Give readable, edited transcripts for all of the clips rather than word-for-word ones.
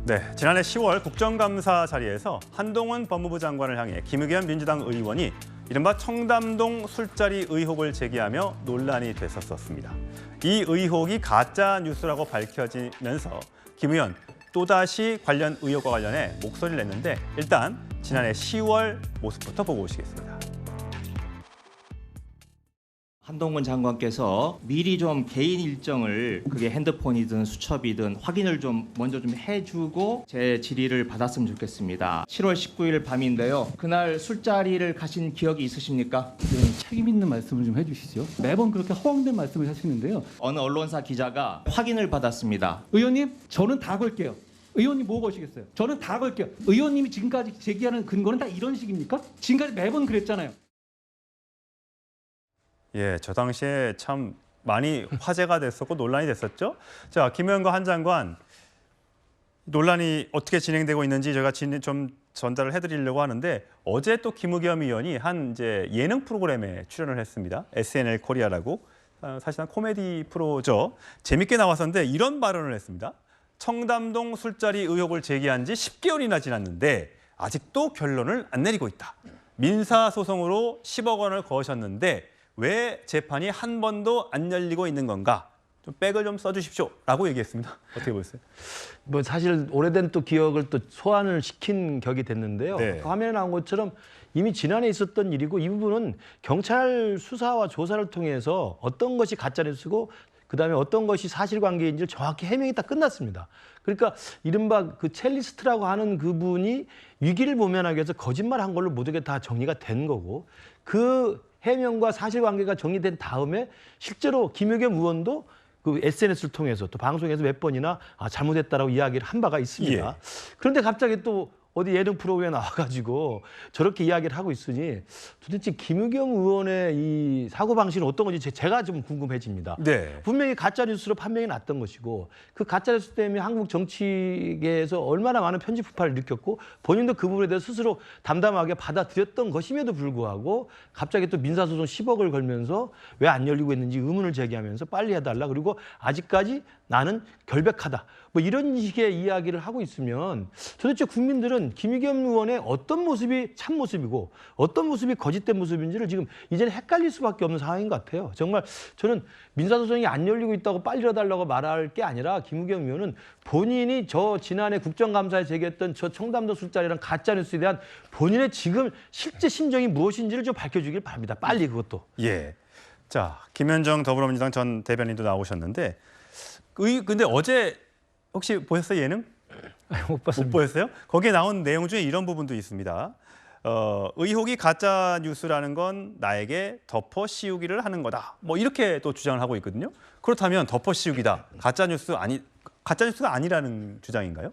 네, 지난해 10월 국정감사 자리에서 한동훈 법무부 장관을 향해 김의겸 민주당 의원이 이른바 청담동 술자리 의혹을 제기하며 논란이 됐었습니다. 이 의혹이 가짜 뉴스라고 밝혀지면서 김 의원 또다시 관련 의혹과 관련해 목소리를 냈는데 일단 지난해 10월 모습부터 보고 오시겠습니다. 한동훈 장관께서 미리 좀 개인 일정을 그게 핸드폰이든 수첩이든 확인을 좀 먼저 좀 해주고 제 질의를 받았으면 좋겠습니다. 7월 19일 밤인데요. 그날 술자리를 가신 기억이 있으십니까? 네, 책임 있는 말씀을 좀 해주시죠. 매번 그렇게 허황된 말씀을 하시는데요. 어느 언론사 기자가 확인을 받았습니다. 의원님, 저는 다 걸게요. 의원님 뭐 거시겠어요? 저는 다 걸게요. 의원님이 지금까지 제기하는 근거는 다 이런 식입니까? 지금까지 매번 그랬잖아요. 예, 저 당시에 참 많이 화제가 됐었고 논란이 됐었죠. 자, 김 의원과 한 장관 논란이 어떻게 진행되고 있는지 제가 좀 전달을 해드리려고 하는데 어제 또 김의겸 의원이 한 이제 예능 프로그램에 출연을 했습니다. SNL 코리아라고 사실상 코미디 프로죠. 재밌게 나왔었는데 이런 발언을 했습니다. 청담동 술자리 의혹을 제기한 지 10개월이나 지났는데 아직도 결론을 안 내리고 있다. 민사소송으로 10억 원을 거셨는데 왜 재판이 한 번도 안 열리고 있는 건가? 좀 백을 좀 써주십시오라고 얘기했습니다. 어떻게 보셨어요? 뭐 사실 오래된 또 기억을 또 소환을 시킨 격이 됐는데요. 네. 화면에 나온 것처럼 이미 지난해 있었던 일이고 이 부분은 경찰 수사와 조사를 통해서 어떤 것이 가짜뉴스고 그다음에 어떤 것이 사실관계인지를 정확히 해명이 다 끝났습니다. 그러니까 이른바 그 첼리스트라고 하는 그분이 위기를 모면하기 위해서 거짓말한 걸로 모두가 다 정리가 된 거고 그 해명과 사실관계가 정리된 다음에 실제로 김의겸 의원도 그 SNS를 통해서 또 방송에서 몇 번이나 잘못했다라고 이야기를 한 바가 있습니다. 예. 그런데 갑자기 또 어디 예능 프로그램에 나와가지고 저렇게 이야기를 하고 있으니 도대체 김의겸 의원의 이 사고방식은 어떤 건지 제가 좀 궁금해집니다. 네. 분명히 가짜뉴스로 판명이 났던 것이고 그 가짜뉴스 때문에 한국 정치계에서 얼마나 많은 편집 폭발을 일으켰고 본인도 그 부분에 대해서 스스로 담담하게 받아들였던 것임에도 불구하고 갑자기 또 민사소송 10억을 걸면서 왜 안 열리고 있는지 의문을 제기하면서 빨리 해달라. 그리고 아직까지 나는 결백하다. 뭐 이런 식의 이야기를 하고 있으면 도대체 국민들은 김의겸 의원의 어떤 모습이 참 모습이고 어떤 모습이 거짓된 모습인지를 지금 이제는 헷갈릴 수밖에 없는 상황인 것 같아요. 정말 저는 민사소송이 안 열리고 있다고 빨리 열어달라고 말할 게 아니라 김의겸 의원은 본인이 저 지난해 국정감사에 제기했던 저 청담동 술자리랑 가짜뉴스에 대한 본인의 지금 실제 심정이 무엇인지를 좀 밝혀주길 바랍니다. 빨리 그것도. 예. 자, 김현정 더불어민주당 전 대변인도 나오셨는데 근데 어제 혹시 보셨어요, 예능? 못 봤습니다. 못 보였어요? 거기에 나온 내용 중에 이런 부분도 있습니다. 의혹이 가짜 뉴스라는 건 나에게 덮어 씌우기를 하는 거다. 뭐 이렇게 또 주장을 하고 있거든요. 그렇다면 덮어 씌우기다. 가짜 뉴스가 아니라는 주장인가요?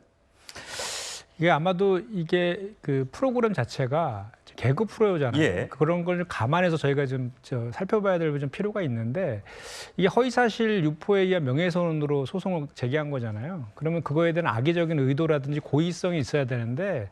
이게 아마도 이게 그 프로그램 자체가 개그 프로잖아요. 예. 그런 걸 감안해서 저희가 좀 살펴봐야 될 좀 필요가 있는데 이게 허위사실 유포에 의한 명예훼손으로 소송을 제기한 거잖아요. 그러면 그거에 대한 악의적인 의도라든지 고의성이 있어야 되는데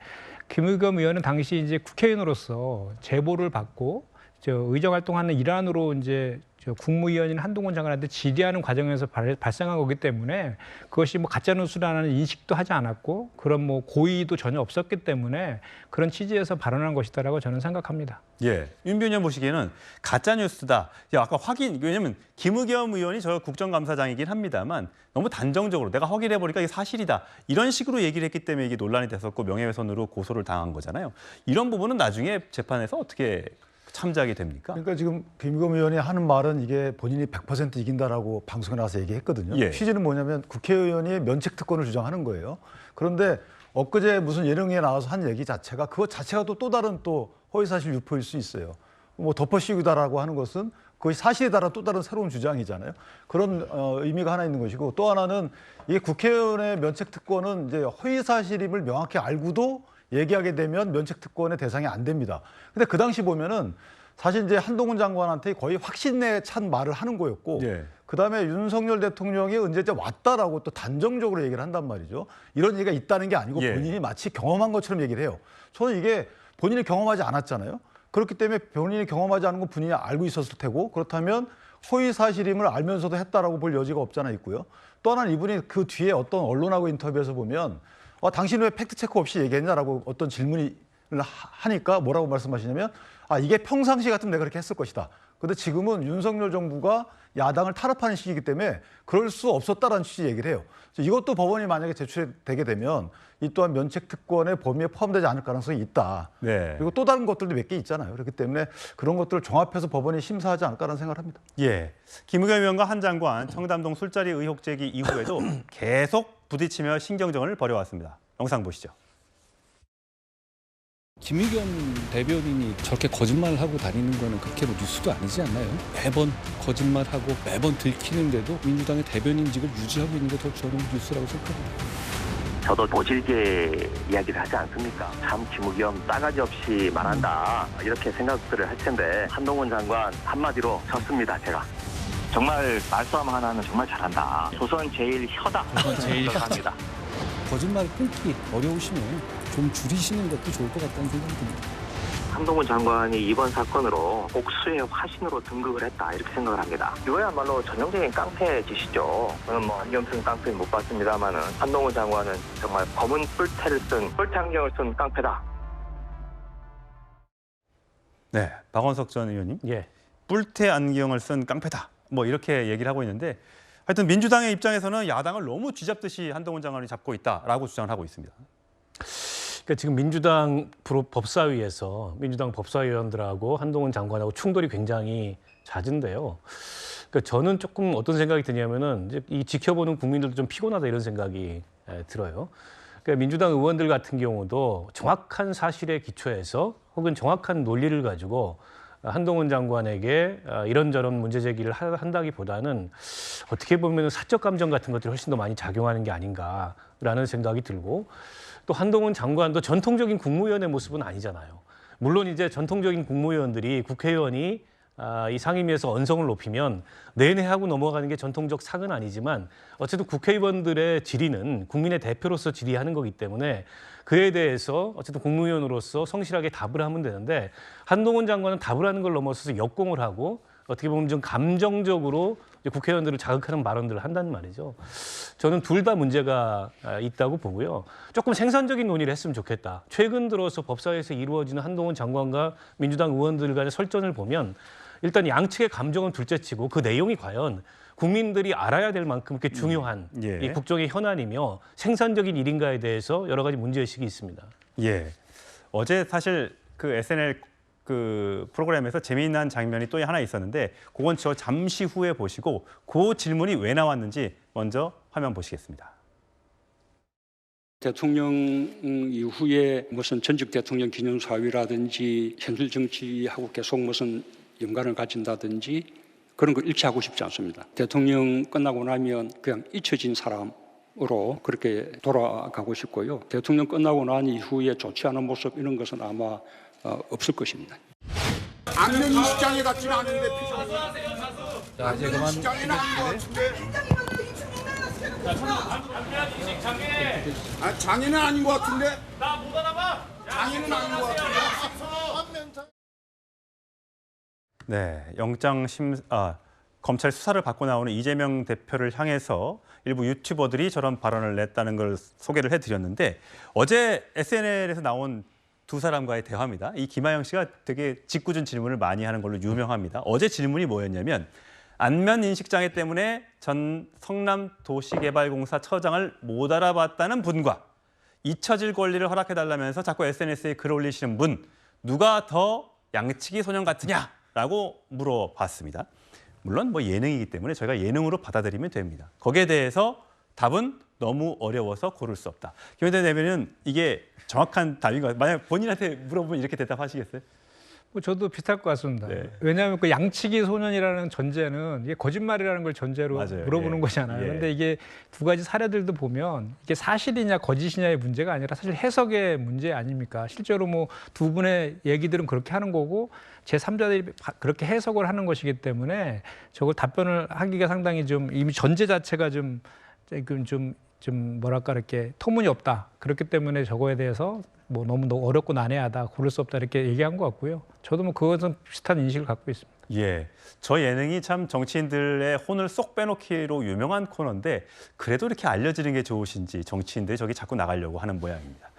김의겸 의원은 당시 이제 국회의원으로서 제보를 받고 의정 활동하는 일환으로 이제 국무위원인 한동훈 장관한테 질의하는 과정에서 발생한 거기 때문에 그것이 뭐 가짜뉴스라는 인식도 하지 않았고 그런 뭐 고의도 전혀 없었기 때문에 그런 취지에서 발언한 것이다라고 저는 생각합니다. 예, 윤 변호사 보시기에는 가짜뉴스다. 아까 왜냐면 김의겸 의원이 저 국정감사장이긴 합니다만 너무 단정적으로 내가 확인해보니까 이게 사실이다. 이런 식으로 얘기를 했기 때문에 이게 논란이 됐었고 명예훼손으로 고소를 당한 거잖아요. 이런 부분은 나중에 재판에서 어떻게 참작이 됩니까? 그러니까 지금 김의겸 의원이 하는 말은 이게 본인이 100% 이긴다라고 방송에 나와서 얘기했거든요. 예. 취지는 뭐냐면 국회의원이 면책 특권을 주장하는 거예요. 그런데 엊그제 무슨 예능에 나와서 한 얘기 자체가 그것 자체가 또 다른 또 허위사실 유포일 수 있어요. 뭐 덮어씌우기다라고 하는 것은 그것이 사실에 따라 또 다른 새로운 주장이잖아요. 그런 의미가 하나 있는 것이고 또 하나는 이게 국회의원의 면책 특권은 이제 허위사실임을 명확히 알고도 얘기하게 되면 면책 특권의 대상이 안 됩니다. 근데 그 당시 보면은 사실 이제 한동훈 장관한테 거의 확신에 찬 말을 하는 거였고, 예. 그다음에 윤석열 대통령이 언제 왔다라고 또 단정적으로 얘기를 한단 말이죠. 이런 얘기가 있다는 게 아니고 예. 본인이 마치 경험한 것처럼 얘기를 해요. 저는 이게 본인이 경험하지 않았잖아요. 그렇기 때문에 본인이 경험하지 않은 건 본인이 알고 있었을 테고 그렇다면 허위 사실임을 알면서도 했다라고 볼 여지가 없잖아 있고요. 또 하나는 이분이 그 뒤에 어떤 언론하고 인터뷰에서 보면 당신 왜 팩트 체크 없이 얘기했냐라고 어떤 질문을 하니까 뭐라고 말씀하시냐면 이게 평상시 같으면 내가 그렇게 했을 것이다. 근데 지금은 윤석열 정부가 야당을 탄압하는 시기이기 때문에 그럴 수 없었다라는 취지의 얘기를 해요. 이것도 법원이 만약에 제출되게 되면 이 또한 면책 특권의 범위에 포함되지 않을 가능성이 있다. 네. 그리고 또 다른 것들도 몇 개 있잖아요. 그렇기 때문에 그런 것들을 종합해서 법원이 심사하지 않을까라는 생각을 합니다. 예. 김의겸 의원과 한 장관 청담동 술자리 의혹 제기 이후에도 계속 부딪히며 신경전을 벌여왔습니다. 영상 보시죠. 김의겸 대변인이 저렇게 거짓말을 하고 다니는 거는 그렇게 뉴스도 아니지 않나요? 매번 거짓말하고 매번 들키는데도 민주당의 대변인직을 유지하고 있는 게 더 저는 뉴스라고 생각합니다. 저도 도질게 이야기를 하지 않습니까? 참 김의겸 싸가지 없이 말한다 이렇게 생각들을 할 텐데 한동훈 장관 한마디로 졌습니다. 제가 정말 말싸움 하나는 정말 잘한다. 조선 제일 혀다. 조선 제일 합니다. 거짓말 끊기 어려우시면 좀 줄이시는 것도 좋을 것 같다는 생각이 듭니다. 한동훈 장관이 이번 사건으로 복수의 화신으로 등극을 했다 이렇게 생각을 합니다. 이거야말로 전형적인 깡패 짓이죠. 저는 안경쓴 깡패 못 봤습니다만은 한동훈 장관은 정말 검은 뿔테 안경을 쓴 깡패다. 네, 박원석 전 의원님. 예. 뿔테 안경을 쓴 깡패다. 뭐 이렇게 얘기를 하고 있는데 하여튼 민주당의 입장에서는 야당을 너무 쥐잡듯이 한동훈 장관이 잡고 있다라고 주장을 하고 있습니다. 그러니까 지금 민주당 법사위에서 민주당 법사위원들하고 한동훈 장관하고 충돌이 굉장히 잦은데요. 그러니까 저는 조금 어떤 생각이 드냐면은 이제 이 지켜보는 국민들도 좀 피곤하다 이런 생각이 들어요. 그러니까 민주당 의원들 같은 경우도 정확한 사실에 기초해서 혹은 정확한 논리를 가지고 한동훈 장관에게 이런저런 문제 제기를 한다기보다는 어떻게 보면 사적 감정 같은 것들이 훨씬 더 많이 작용하는 게 아닌가라는 생각이 들고 또 한동훈 장관도 전통적인 국무위원의 모습은 아니잖아요. 물론 이제 전통적인 국무위원들이 국회의원이 이 상임위에서 언성을 높이면 내내 하고 넘어가는 게 전통적 상은 아니지만 어쨌든 국회의원들의 질의는 국민의 대표로서 질의하는 거기 때문에 그에 대해서 어쨌든 국무위원으로서 성실하게 답을 하면 되는데 한동훈 장관은 답을 하는 걸 넘어서서 역공을 하고 어떻게 보면 좀 감정적으로 국회의원들을 자극하는 발언들을 한단 말이죠. 저는 둘 다 문제가 있다고 보고요. 조금 생산적인 논의를 했으면 좋겠다. 최근 들어서 법사위에서 이루어지는 한동훈 장관과 민주당 의원들 간의 설전을 보면 일단 양측의 감정은 둘째치고 그 내용이 과연 국민들이 알아야 될 만큼 이렇게 중요한 이 국정의 현안이며 생산적인 일인가에 대해서 여러 가지 문제의식이 있습니다. 예. 어제 사실 그 SNL 그 프로그램에서 재미있는 장면이 또 하나 있었는데 그건 저 잠시 후에 보시고 그 질문이 왜 나왔는지 먼저 화면 보시겠습니다. 대통령 이후에 무슨 전직 대통령 기념사위라든지 현실 정치하고 계속 무슨 연관을 가진다든지 그런 걸 일치하고 싶지 않습니다. 대통령 끝나고 나면 그냥 잊혀진 사람으로 그렇게 돌아가고 싶고요. 대통령 끝나고 난 이후에 좋지 않은 모습 이런 것은 아마 없을 것입니다. 안면 시장에 같지는 않은데 자, 이제 그만. 시장에는 아닌 것 같은데. 장애는 아닌 것 같은데. 나 못 알아봐. 장애는 아닌 것 같은데. 네, 검찰 수사를 받고 나오는 이재명 대표를 향해서 일부 유튜버들이 저런 발언을 냈다는 걸 소개를 해드렸는데 어제 SNL에서 나온 두 사람과의 대화입니다. 이 김하영 씨가 되게 짓궂은 질문을 많이 하는 걸로 유명합니다. 어제 질문이 뭐였냐면 안면 인식장애 때문에 전 성남도시개발공사 처장을 못 알아봤다는 분과 잊혀질 권리를 허락해달라면서 자꾸 SNS에 글 올리시는 분 누가 더 양치기 소년 같으냐라고 물어봤습니다. 물론 뭐 예능이기 때문에 저희가 예능으로 받아들이면 됩니다. 거기에 대해서 답은 너무 어려워서 고를 수 없다. 김현태 대변인은 이게 정확한 답인가요? 만약 본인한테 물어보면 이렇게 대답하시겠어요? 뭐 저도 비슷할 것 같습니다. 네. 왜냐하면 그 양치기 소년이라는 전제는 이게 거짓말이라는 걸 전제로 맞아요. 물어보는 거잖아요. 그런데 이게 두 가지 사례들도 보면 이게 사실이냐 거짓이냐의 문제가 아니라 사실 해석의 문제 아닙니까? 실제로 뭐 두 분의 얘기들은 그렇게 하는 거고 제3자들이 그렇게 해석을 하는 것이기 때문에 저걸 답변을 하기가 상당히 좀 이미 전제 자체가 좀 좀 뭐랄까 이렇게 터무니없다. 그렇기 때문에 저거에 대해서 뭐 너무 어렵고 난해하다, 고를 수 없다 이렇게 얘기한 것 같고요. 저도 뭐 그것은 비슷한 인식을 갖고 있습니다. 예, 저 예능이 참 정치인들의 혼을 쏙 빼놓기로 유명한 코너인데 그래도 이렇게 알려지는 게 좋으신지 정치인들이 저기 자꾸 나가려고 하는 모양입니다.